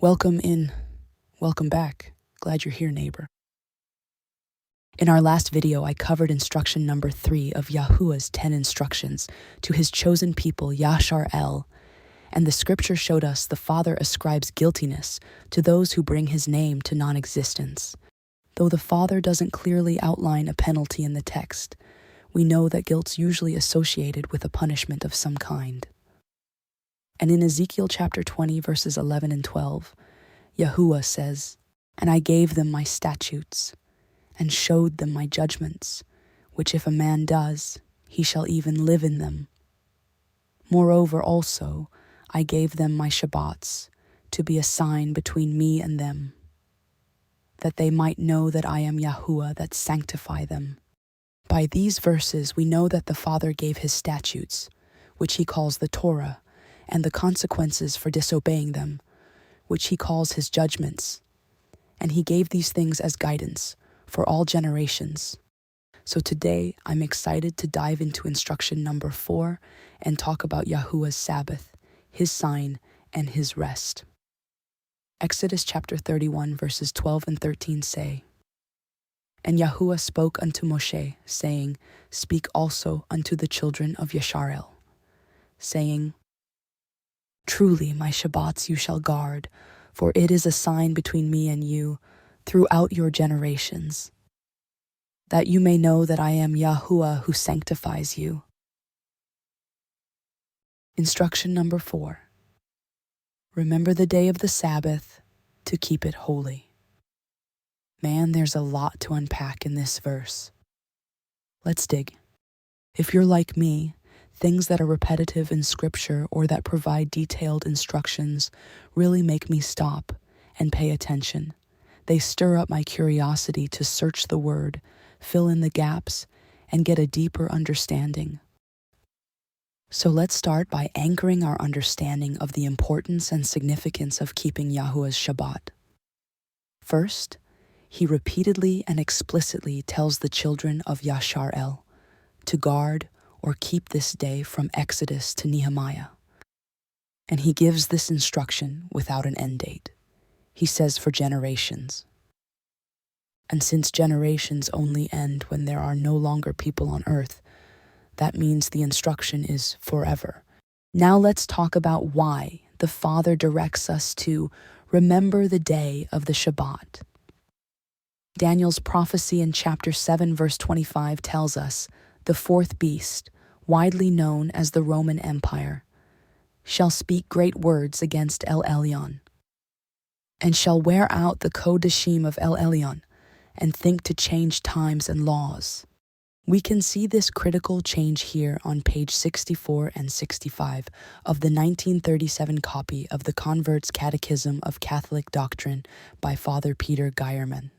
Welcome in. Welcome back. Glad you're here, neighbor. In our last video, I covered instruction number 3 of Yahuah's 10 instructions to his chosen people, Yashar-El, and the scripture showed us the Father ascribes guiltiness to those who bring his name to non-existence. Though the Father doesn't clearly outline a penalty in the text, we know that guilt's usually associated with a punishment of some kind. And in Ezekiel chapter 20, verses 11 and 12, Yahuah says, "And I gave them my statutes, and showed them my judgments, which if a man does, he shall even live in them. Moreover also, I gave them my Shabbats, to be a sign between me and them, that they might know that I am Yahuah that sanctify them." By these verses, we know that the Father gave his statutes, which he calls the Torah, and the consequences for disobeying them, which he calls his judgments. And he gave these things as guidance for all generations. So today, I'm excited to dive into instruction number 4 and talk about Yahuah's Sabbath, his sign, and his rest. Exodus chapter 31, verses 12 and 13 say, "And Yahuah spoke unto Moshe, saying, Speak also unto the children of Yashar-El, saying, Truly my Shabbats you shall guard, for it is a sign between me and you throughout your generations, that you may know that I am Yahuah who sanctifies you." Instruction number 4. Remember the day of the Sabbath to keep it holy. Man, there's a lot to unpack in this verse. Let's dig. If you're like me, things that are repetitive in scripture or that provide detailed instructions really make me stop and pay attention. They stir up my curiosity to search the word, fill in the gaps, and get a deeper understanding. So let's start by anchoring our understanding of the importance and significance of keeping Yahuah's Shabbat. First, he repeatedly and explicitly tells the children of Yashar-El to guard or keep this day from Exodus to Nehemiah. And he gives this instruction without an end date. He says for generations. And since generations only end when there are no longer people on earth, that means the instruction is forever. Now let's talk about why the Father directs us to remember the day of the Shabbat. Daniel's prophecy in chapter 7, verse 25 tells us, "The fourth beast, widely known as the Roman Empire, shall speak great words against El Elyon, and shall wear out the Kodeshim of El Elyon, and think to change times and laws." We can see this critical change here on page 64 and 65 of the 1937 copy of the Convert's Catechism of Catholic Doctrine by Father Peter Geiermann.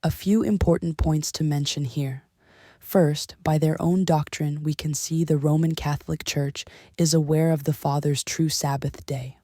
A few important points to mention here. First, by their own doctrine, we can see the Roman Catholic Church is aware of the Father's true Sabbath day.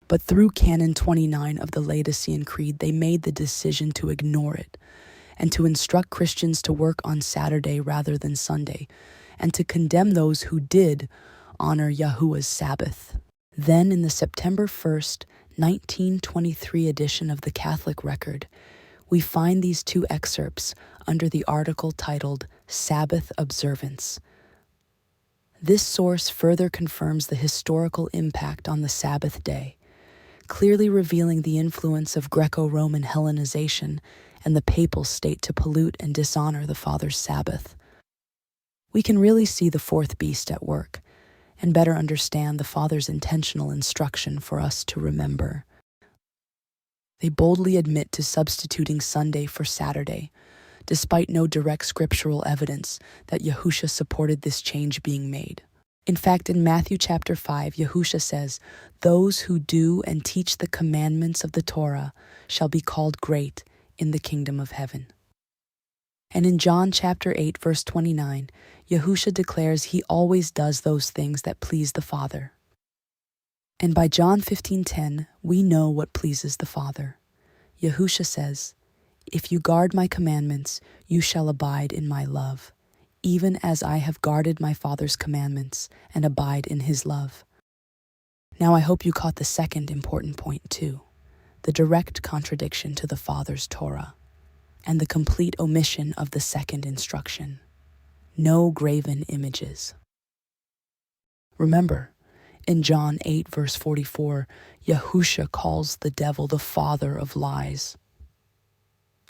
But through Canon 29 of the Laodicean Creed, they made the decision to ignore it, and to instruct Christians to work on Saturday rather than Sunday, and to condemn those who did honor Yahuah's Sabbath. Then in the September 1st, 1923 edition of the Catholic Record, we find these two excerpts under the article titled Sabbath Observance. This source further confirms the historical impact on the Sabbath day, clearly revealing the influence of Greco-Roman Hellenization and the papal state to pollute and dishonor the Father's Sabbath. We can really see the fourth beast at work and better understand the Father's intentional instruction for us to remember. They boldly admit to substituting Sunday for Saturday, despite no direct scriptural evidence that Yahushua supported this change being made. In fact, in Matthew chapter 5, Yahushua says, "Those who do and teach the commandments of the Torah shall be called great in the kingdom of heaven." And in John chapter 8, verse 29, Yahushua declares he always does those things that please the Father. And by John 15:10, we know what pleases the Father. Yahushua says, "If you guard my commandments, you shall abide in my love, even as I have guarded my Father's commandments and abide in his love." Now I hope you caught the second important point too, the direct contradiction to the Father's Torah, and the complete omission of the second instruction. No graven images. Remember, in John 8 verse 44, Yahushua calls the devil the father of lies.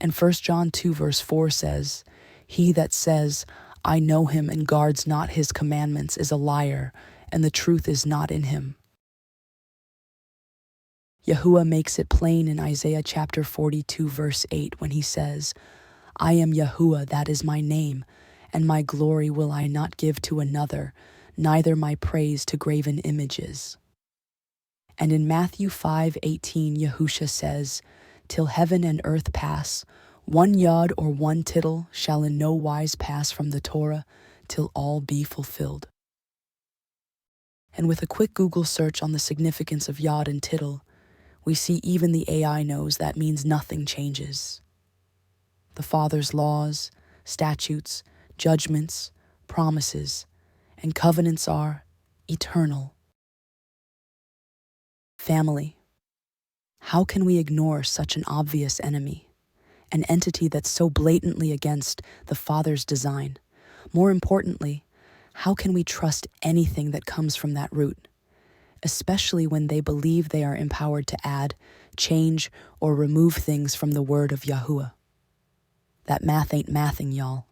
And 1 John 2 verse 4 says, "He that says, I know him and guards not his commandments is a liar, and the truth is not in him." Yahuah makes it plain in Isaiah chapter 42 verse 8 when he says, "I am Yahuah, that is my name, and my glory will I not give to another, neither my praise to graven images." And in Matthew 5:18, Yahushua says, "Till heaven and earth pass, one yod or one tittle shall in no wise pass from the Torah, till all be fulfilled." And with a quick Google search on the significance of yod and tittle, we see even the AI knows that means nothing changes. The Father's laws, statutes, judgments, promises, and covenants are eternal. Family, how can we ignore such an obvious enemy, an entity that's so blatantly against the Father's design? More importantly, how can we trust anything that comes from that root, especially when they believe they are empowered to add, change, or remove things from the word of Yahuah? That math ain't mathing, y'all.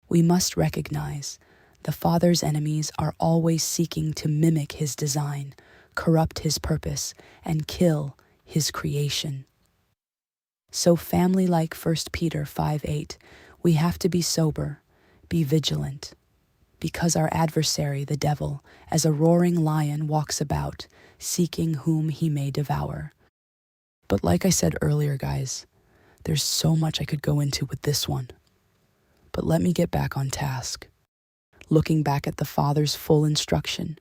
We must recognize the Father's enemies are always seeking to mimic his design, corrupt his purpose, and kill his creation. So family, like 1 Peter 5:8, we have to be sober, be vigilant, because our adversary, the devil, as a roaring lion walks about, seeking whom he may devour. But like I said earlier, guys, there's so much I could go into with this one. But let me get back on task. Looking back at the Father's full instruction,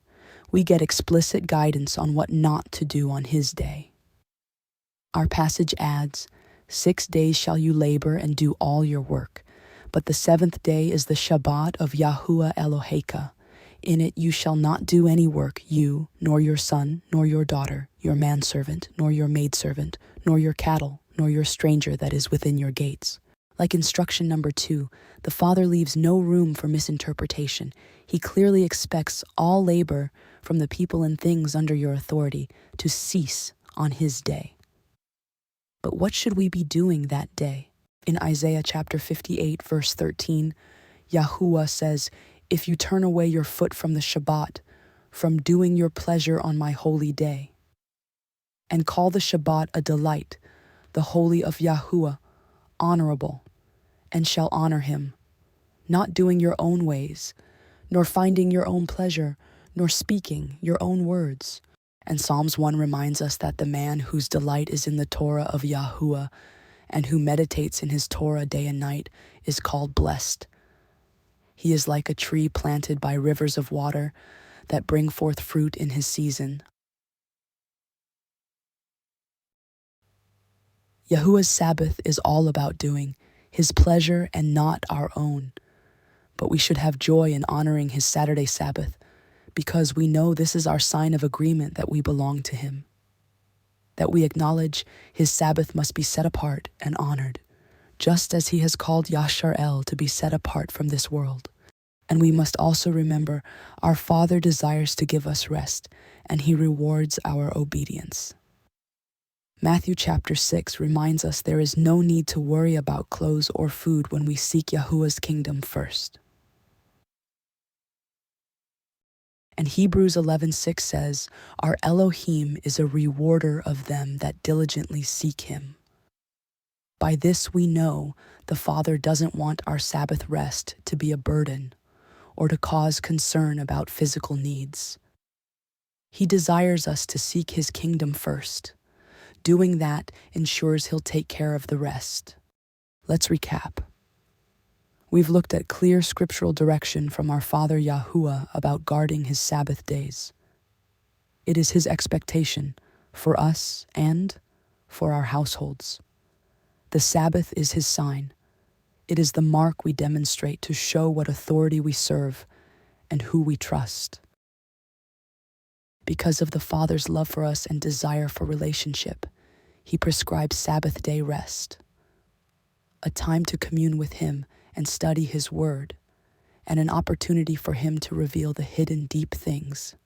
we get explicit guidance on what not to do on his day. Our passage adds, 6 days shall you labor and do all your work, but the 7th day is the Shabbat of Yahuah Eloheka. In it you shall not do any work, you, nor your son, nor your daughter, your manservant, nor your maidservant, nor your cattle, nor your stranger that is within your gates. Like instruction number 2, the Father leaves no room for misinterpretation. He clearly expects all labor from the people and things under your authority to cease on his day. But what should we be doing that day? In Isaiah chapter 58, verse 13, Yahuah says, "If you turn away your foot from the Shabbat, from doing your pleasure on my holy day, and call the Shabbat a delight, the holy of Yahuah, honorable, and shall honor him, not doing your own ways, nor finding your own pleasure, nor speaking your own words." And Psalms 1 reminds us that the man whose delight is in the Torah of Yahuah and who meditates in his Torah day and night is called blessed. He is like a tree planted by rivers of water that bring forth fruit in his season. Yahuah's Sabbath is all about doing his pleasure and not our own. But we should have joy in honoring his Saturday Sabbath, because we know this is our sign of agreement that we belong to him, that we acknowledge his Sabbath must be set apart and honored, just as he has called Yashar'el to be set apart from this world. And we must also remember our Father desires to give us rest, and he rewards our obedience. Matthew chapter 6 reminds us there is no need to worry about clothes or food when we seek Yahuah's kingdom first. And Hebrews 11:6 says, "Our Elohim is a rewarder of them that diligently seek him." By this we know the Father doesn't want our Sabbath rest to be a burden or to cause concern about physical needs. He desires us to seek his kingdom first. Doing that ensures he'll take care of the rest. Let's recap. We've looked at clear scriptural direction from our Father Yahuah about guarding his Sabbath days. It is his expectation for us and for our households. The Sabbath is his sign. It is the mark we demonstrate to show what authority we serve and who we trust. Because of the Father's love for us and desire for relationship, He prescribes Sabbath day rest, a time to commune with Him and study His Word, and an opportunity for Him to reveal the hidden deep things.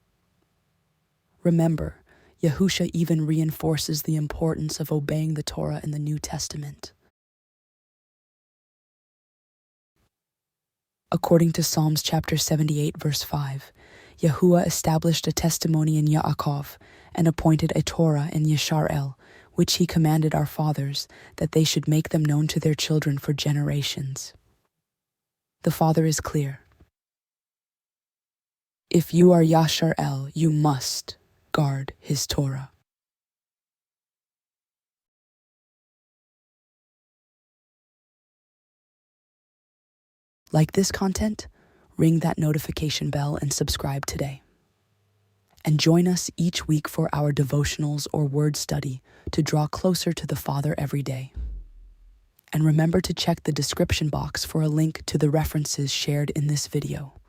Remember, Yahushua even reinforces the importance of obeying the Torah in the New Testament. According to Psalms chapter 78, verse 5, Yahuah established a testimony in Yaakov and appointed a Torah in Yisrael, which He commanded our fathers, that they should make them known to their children for generations. The Father is clear. If you are Yisrael, you must guard His Torah. Like this content? Ring that notification bell and subscribe today. And join us each week for our devotionals or word study to draw closer to the Father every day. And remember to check the description box for a link to the references shared in this video.